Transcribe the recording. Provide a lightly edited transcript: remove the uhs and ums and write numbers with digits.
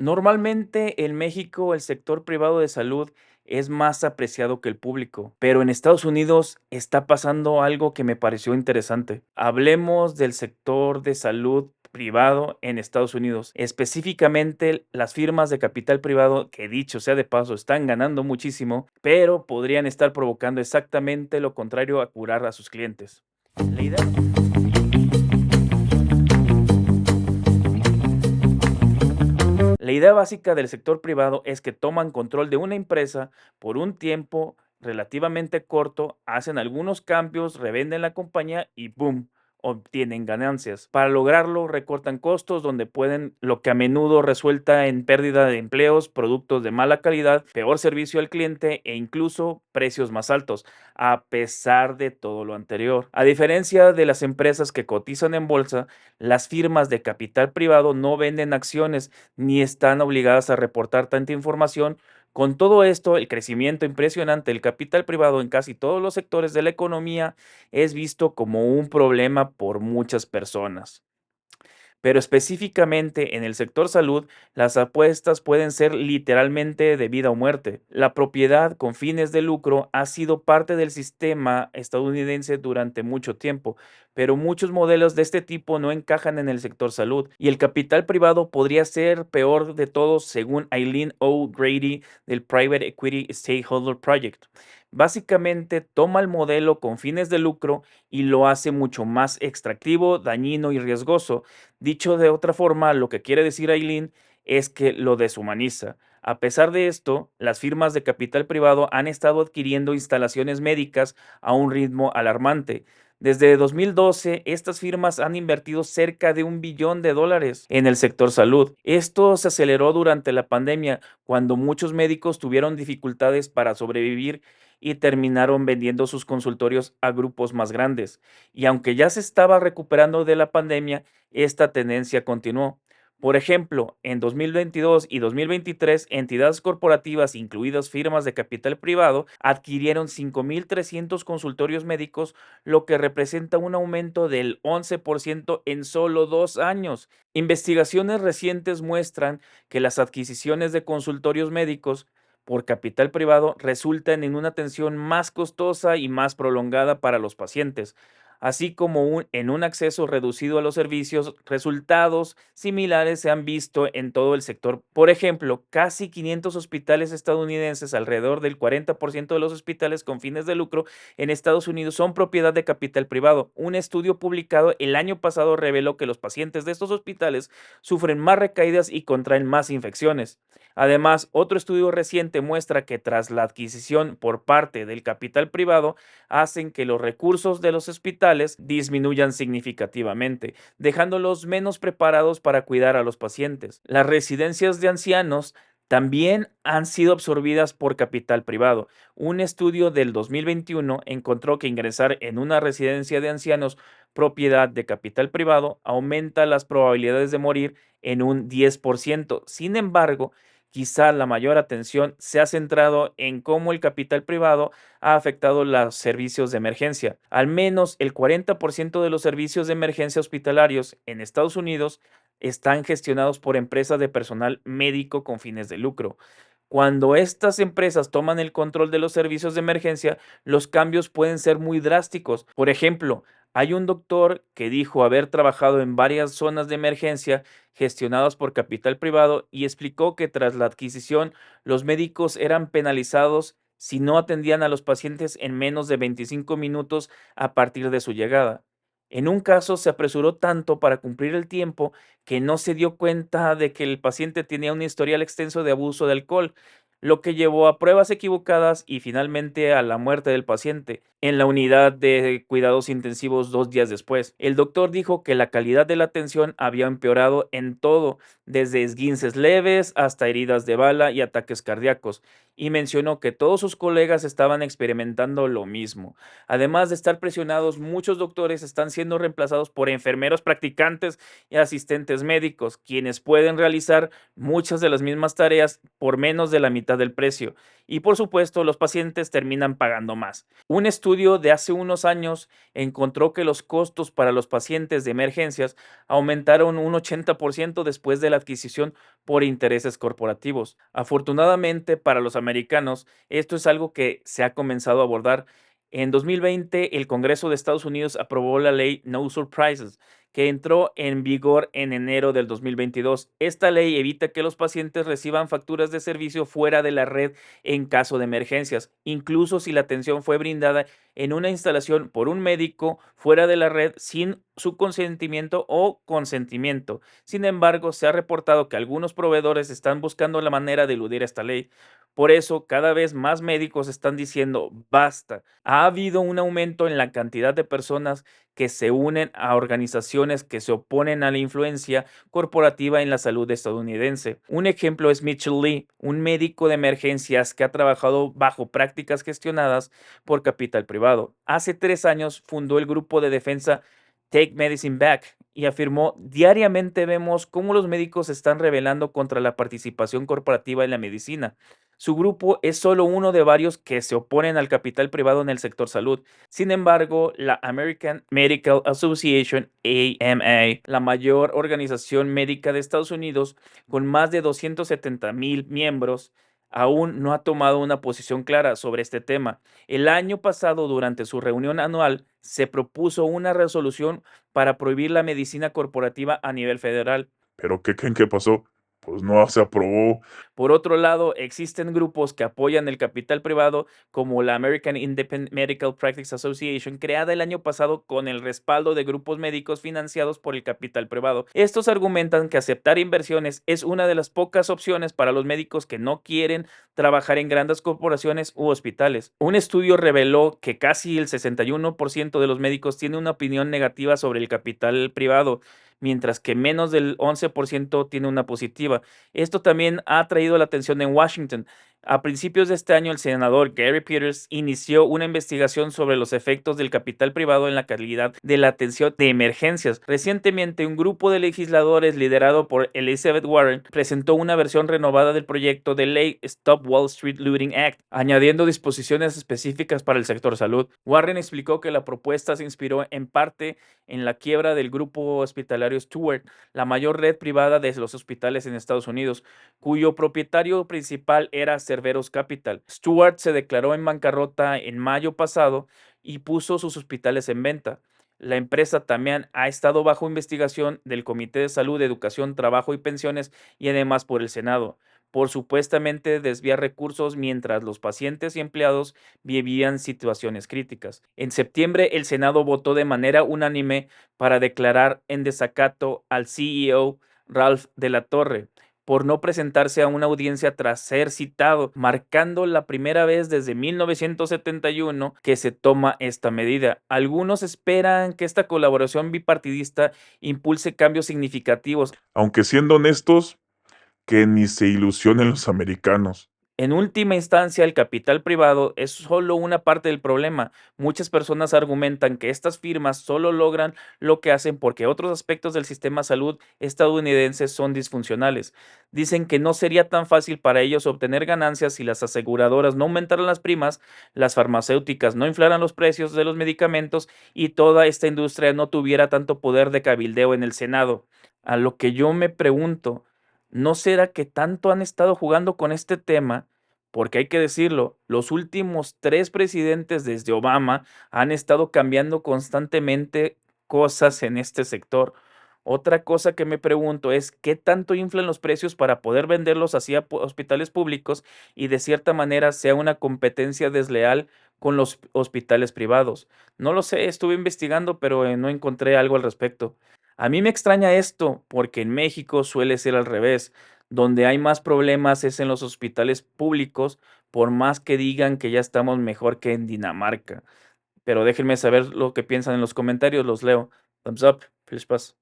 Normalmente en México el sector privado de salud es más apreciado que el público, pero en Estados Unidos está pasando algo que me pareció interesante. Hablemos del sector de salud privado en Estados Unidos, específicamente las firmas de capital privado que dicho sea de paso están ganando muchísimo, pero podrían estar provocando exactamente lo contrario a curar a sus clientes. La idea La idea básica del sector privado es que toman control de una empresa por un tiempo relativamente corto, hacen algunos cambios, revenden la compañía y ¡boom! Obtienen ganancias. Para lograrlo, recortan costos donde pueden, lo que a menudo resulta en pérdida de empleos, productos de mala calidad, peor servicio al cliente e incluso precios más altos, a pesar de todo lo anterior. A diferencia de las empresas que cotizan en bolsa, las firmas de capital privado no venden acciones ni están obligadas a reportar tanta información. Con todo esto, el crecimiento impresionante del capital privado en casi todos los sectores de la economía es visto como un problema por muchas personas. Pero específicamente en el sector salud, las apuestas pueden ser literalmente de vida o muerte. La propiedad con fines de lucro ha sido parte del sistema estadounidense durante mucho tiempo, pero muchos modelos de este tipo no encajan en el sector salud y el capital privado podría ser peor de todos según Eileen O'Grady del Private Equity Stakeholder Project. Básicamente toma el modelo con fines de lucro y lo hace mucho más extractivo, dañino y riesgoso. Dicho de otra forma, lo que quiere decir Aileen es que lo deshumaniza. A pesar de esto, las firmas de capital privado han estado adquiriendo instalaciones médicas a un ritmo alarmante. Desde 2012, estas firmas han invertido cerca de $1 billón en el sector salud. Esto se aceleró durante la pandemia, cuando muchos médicos tuvieron dificultades para sobrevivir y terminaron vendiendo sus consultorios a grupos más grandes. Y aunque ya se estaba recuperando de la pandemia, esta tendencia continuó. Por ejemplo, en 2022 y 2023, entidades corporativas, incluidas firmas de capital privado, adquirieron 5.300 consultorios médicos, lo que representa un aumento del 11% en solo 2 años. Investigaciones recientes muestran que las adquisiciones de consultorios médicos por capital privado resultan en una atención más costosa y más prolongada para los pacientes, así como en un acceso reducido a los servicios. Resultados similares se han visto en todo el sector. Por ejemplo, casi 500 hospitales estadounidenses, alrededor del 40% de los hospitales con fines de lucro en Estados Unidos son propiedad de capital privado. Un estudio publicado el año pasado reveló que los pacientes de estos hospitales sufren más recaídas y contraen más infecciones. Además, otro estudio reciente muestra que tras la adquisición por parte del capital privado, hacen que los recursos de los hospitales disminuyan significativamente, dejándolos menos preparados para cuidar a los pacientes. Las residencias de ancianos también han sido absorbidas por capital privado. Un estudio del 2021 encontró que ingresar en una residencia de ancianos propiedad de capital privado aumenta las probabilidades de morir en un 10%. Sin embargo, quizá la mayor atención se ha centrado en cómo el capital privado ha afectado los servicios de emergencia. Al menos el 40% de los servicios de emergencia hospitalarios en Estados Unidos están gestionados por empresas de personal médico con fines de lucro. Cuando estas empresas toman el control de los servicios de emergencia, los cambios pueden ser muy drásticos. Por ejemplo, hay un doctor que dijo haber trabajado en varias zonas de emergencia gestionadas por capital privado y explicó que tras la adquisición, los médicos eran penalizados si no atendían a los pacientes en menos de 25 minutos a partir de su llegada. En un caso se apresuró tanto para cumplir el tiempo que no se dio cuenta de que el paciente tenía un historial extenso de abuso de alcohol, lo que llevó a pruebas equivocadas y finalmente a la muerte del paciente en la unidad de cuidados intensivos 2 días después. El doctor dijo que la calidad de la atención había empeorado en todo, desde esguinces leves hasta heridas de bala y ataques cardíacos, y mencionó que todos sus colegas estaban experimentando lo mismo. Además de estar presionados, muchos doctores están siendo reemplazados por enfermeros practicantes y asistentes médicos, quienes pueden realizar muchas de las mismas tareas por menos de la mitad mitad del precio y por supuesto los pacientes terminan pagando más. Un estudio de hace unos años encontró que los costos para los pacientes de emergencias aumentaron un 80% después de la adquisición por intereses corporativos. Afortunadamente para los americanos, esto es algo que se ha comenzado a abordar. En 2020, el Congreso de Estados Unidos aprobó la ley No Surprises, que entró en vigor en enero del 2022. Esta ley evita que los pacientes reciban facturas de servicio fuera de la red en caso de emergencias, incluso si la atención fue brindada en una instalación por un médico fuera de la red sin su consentimiento o consentimiento. Sin embargo, se ha reportado que algunos proveedores están buscando la manera de eludir esta ley. Por eso, cada vez más médicos están diciendo basta. Ha habido un aumento en la cantidad de personas que se unen a organizaciones que se oponen a la influencia corporativa en la salud estadounidense. Un ejemplo es Mitchell Lee, un médico de emergencias que ha trabajado bajo prácticas gestionadas por capital privado. Hace 3 años fundó el grupo de defensa Take Medicine Back y afirmó: diariamente vemos cómo los médicos se están rebelando contra la participación corporativa en la medicina. Su grupo es solo uno de varios que se oponen al capital privado en el sector salud. Sin embargo, la American Medical Association, AMA, la mayor organización médica de Estados Unidos, con más de 270,000 miembros, aún no ha tomado una posición clara sobre este tema. El año pasado, durante su reunión anual, se propuso una resolución para prohibir la medicina corporativa a nivel federal. ¿Pero qué creen que pasó? Pues no se aprobó. Por otro lado, existen grupos que apoyan el capital privado, como la American Independent Medical Practice Association, creada el año pasado con el respaldo de grupos médicos financiados por el capital privado. Estos argumentan que aceptar inversiones es una de las pocas opciones para los médicos que no quieren trabajar en grandes corporaciones u hospitales. Un estudio reveló que casi el 61% de los médicos tiene una opinión negativa sobre el capital privado, mientras que menos del 11% tiene una positiva. Esto también ha atraído la atención en Washington. A principios de este año, el senador Gary Peters inició una investigación sobre los efectos del capital privado en la calidad de la atención de emergencias. Recientemente, un grupo de legisladores liderado por Elizabeth Warren presentó una versión renovada del proyecto de ley Stop Wall Street Looting Act, añadiendo disposiciones específicas para el sector salud. Warren explicó que la propuesta se inspiró en parte en la quiebra del grupo hospitalario Steward, la mayor red privada de los hospitales en Estados Unidos, cuyo propietario principal era Cerberus Capital. Stewart se declaró en bancarrota en mayo pasado y puso sus hospitales en venta. La empresa también ha estado bajo investigación del Comité de Salud, Educación, Trabajo y Pensiones y además por el Senado, por supuestamente desviar recursos mientras los pacientes y empleados vivían situaciones críticas. En septiembre, el Senado votó de manera unánime para declarar en desacato al CEO Ralph de la Torre por no presentarse a una audiencia tras ser citado, marcando la primera vez desde 1971 que se toma esta medida. Algunos esperan que esta colaboración bipartidista impulse cambios significativos. Aunque siendo honestos, que ni se ilusionen los americanos. En última instancia, el capital privado es solo una parte del problema. Muchas personas argumentan que estas firmas solo logran lo que hacen porque otros aspectos del sistema salud estadounidense son disfuncionales. Dicen que no sería tan fácil para ellos obtener ganancias si las aseguradoras no aumentaran las primas, las farmacéuticas no inflaran los precios de los medicamentos y toda esta industria no tuviera tanto poder de cabildeo en el Senado. A lo que yo me pregunto, ¿no será que tanto han estado jugando con este tema? Porque hay que decirlo, los últimos 3 presidentes desde Obama han estado cambiando constantemente cosas en este sector. Otra cosa que me pregunto es qué tanto inflan los precios para poder venderlos hacia hospitales públicos y de cierta manera sea una competencia desleal con los hospitales privados. No lo sé, estuve investigando, pero no encontré algo al respecto. A mí me extraña esto porque en México suele ser al revés. Donde hay más problemas es en los hospitales públicos, por más que digan que ya estamos mejor que en Dinamarca. Pero déjenme saber lo que piensan en los comentarios, los leo. Thumbs up, feliz paz.